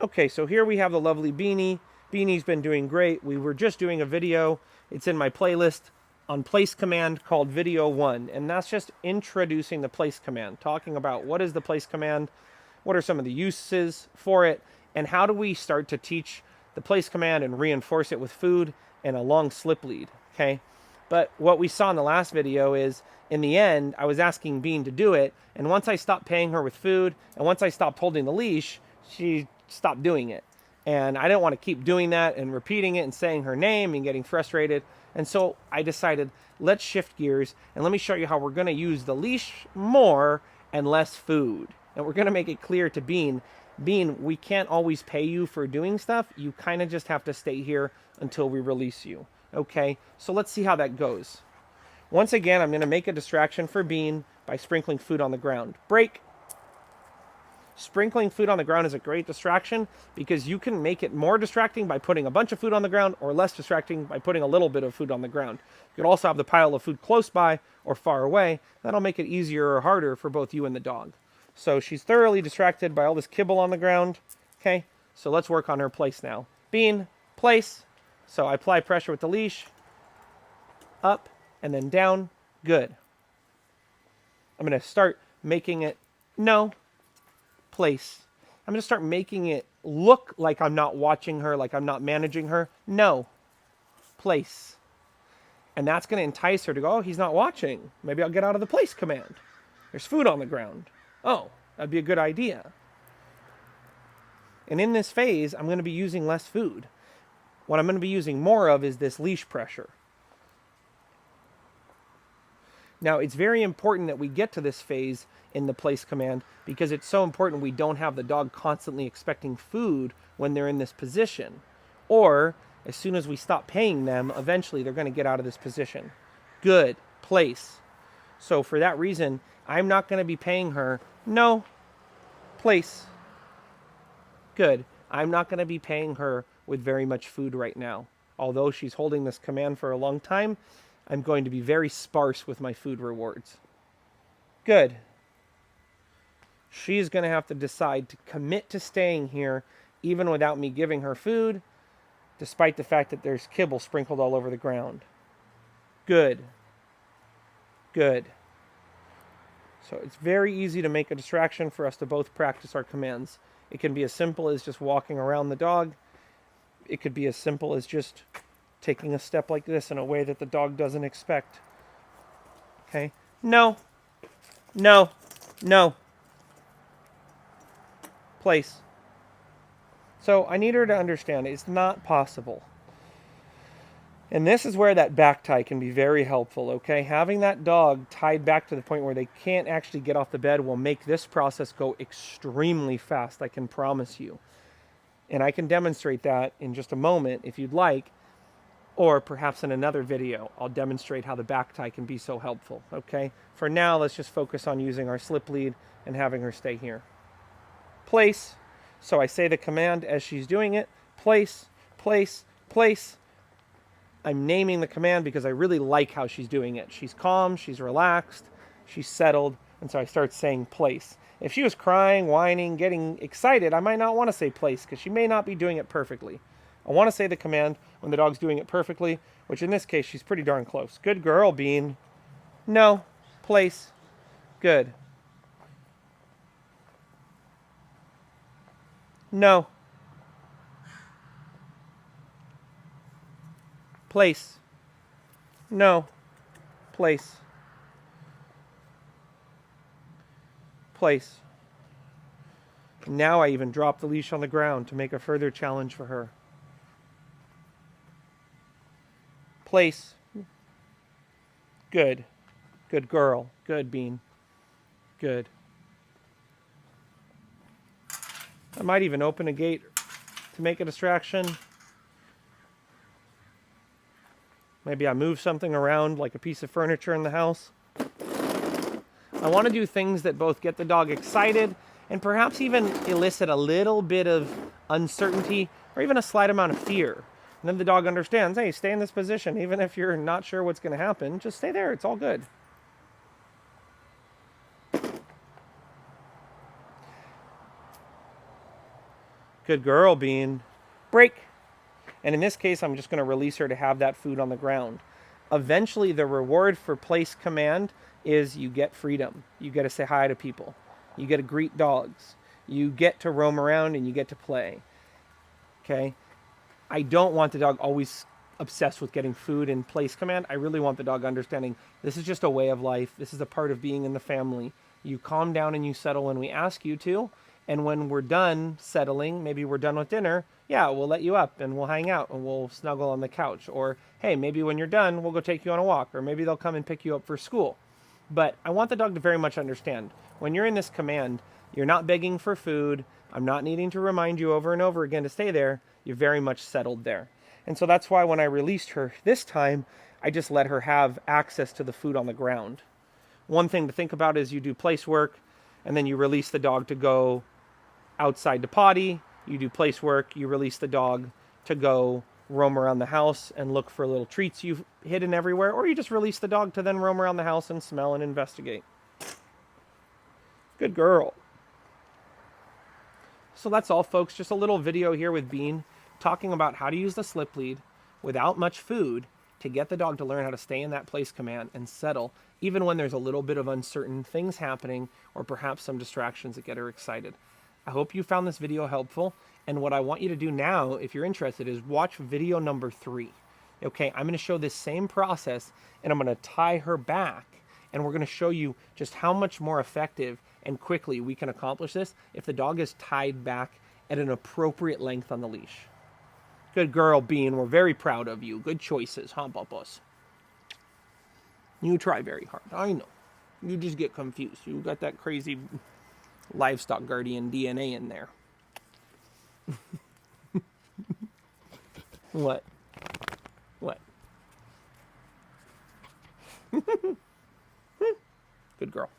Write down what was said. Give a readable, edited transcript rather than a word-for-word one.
Okay, so here we have the lovely Beanie. Beanie's been doing great. We were just doing a video. It's in my playlist on place command called video 1. And that's just introducing the place command, talking about what is the place command, what are some of the uses for it, and how do we start to teach the place command and reinforce it with food and a long slip lead, okay? But what we saw in the last video is, in the end, I was asking Bean to do it, and once I stopped paying her with food, and once I stopped holding the leash, she stopped doing it. And I didn't want to keep doing that and repeating it and saying her name and getting frustrated. And so I decided, let's shift gears, and let me show you how we're going to use the leash more and less food. And we're going to make it clear to Bean, we can't always pay you for doing stuff. You kind of just have to stay here until we release you. Okay, so let's see how that goes. Once again, I'm going to make a distraction for Bean by sprinkling food on the ground. Break. Sprinkling food on the ground is a great distraction because you can make it more distracting by putting a bunch of food on the ground, or less distracting by putting a little bit of food on the ground. You could also have the pile of food close by or far away. That'll make it easier or harder for both you and the dog. So she's thoroughly distracted by all this kibble on the ground. Okay, so let's work on her place now. Bean, place. So I apply pressure with the leash. Up and then down. Good. I'm going to start making it no. Place. I'm going to start making it look like I'm not watching her, like I'm not managing her. No. Place. And that's going to entice her to go, oh, he's not watching. Maybe I'll get out of the place command. There's food on the ground. Oh, that'd be a good idea. And in this phase, I'm going to be using less food. What I'm going to be using more of is this leash pressure. Now, it's very important that we get to this phase in the place command because it's so important we don't have the dog constantly expecting food when they're in this position. Or, as soon as we stop paying them, eventually they're going to get out of this position. Good. Place. So for that reason, I'm not going to be paying her. No. Place. Good. I'm not going to be paying her with very much food right now. Although she's holding this command for a long time, I'm going to be very sparse with my food rewards. Good. She's going to have to decide to commit to staying here even without me giving her food, despite the fact that there's kibble sprinkled all over the ground. Good. Good. So it's very easy to make a distraction for us to both practice our commands. It can be as simple as just walking around the dog. It could be as simple as just taking a step like this in a way that the dog doesn't expect. Okay? No. No. No. Place. So I need her to understand it's not possible. And this is where that back tie can be very helpful, okay? Having that dog tied back to the point where they can't actually get off the bed will make this process go extremely fast, I can promise you. And I can demonstrate that in just a moment if you'd like, or perhaps in another video, I'll demonstrate how the back tie can be so helpful, okay? For now, let's just focus on using our slip lead and having her stay here. Place. So I say the command as she's doing it. Place, place, place. I'm naming the command because I really like how she's doing it. She's calm, she's relaxed, she's settled, and so I start saying place. If she was crying, whining, getting excited, I might not want to say place because she may not be doing it perfectly. I want to say the command when the dog's doing it perfectly, which in this case, she's pretty darn close. Good girl, Bean. No. Place. Good. No. Place. No. Place. Place. Now I even drop the leash on the ground to make a further challenge for her. Place. Good. Good girl. Good, Bean. Good. I might even open a gate to make a distraction. Maybe I move something around like a piece of furniture in the house. I want to do things that both get the dog excited and perhaps even elicit a little bit of uncertainty or even a slight amount of fear. And then the dog understands, hey, stay in this position. Even if you're not sure what's going to happen, just stay there. It's all good. Good girl, Bean. Break. And in this case, I'm just going to release her to have that food on the ground. Eventually, the reward for place command is you get freedom. You get to say hi to people. You get to greet dogs. You get to roam around and you get to play. Okay? I don't want the dog always obsessed with getting food and place command. I really want the dog understanding this is just a way of life. This is a part of being in the family. You calm down and you settle when we ask you to. And when we're done settling, maybe we're done with dinner, yeah, we'll let you up and we'll hang out and we'll snuggle on the couch. Or, hey, maybe when you're done, we'll go take you on a walk. Or maybe they'll come and pick you up for school. But I want the dog to very much understand when you're in this command, you're not begging for food. I'm not needing to remind you over and over again to stay there. You're very much settled there. And so that's why when I released her this time, I just let her have access to the food on the ground. One thing to think about is you do place work and then you release the dog to go outside to potty. You do place work, you release the dog to go roam around the house and look for little treats you've hidden everywhere, or you just release the dog to then roam around the house and smell and investigate. Good girl. So that's all, folks. Just a little video here with Bean talking about how to use the slip lead without much food to get the dog to learn how to stay in that place command and settle, even when there's a little bit of uncertain things happening or perhaps some distractions that get her excited. I hope you found this video helpful. And what I want you to do now, if you're interested, is watch video number 3. Okay, I'm going to show this same process and I'm going to tie her back. And we're going to show you just how much more effective and quickly we can accomplish this if the dog is tied back at an appropriate length on the leash. Good girl, Bean. We're very proud of you. Good choices, huh, Bubbles? You try very hard. I know. You just get confused. You got that crazy livestock guardian DNA in there. What? What? Good girl.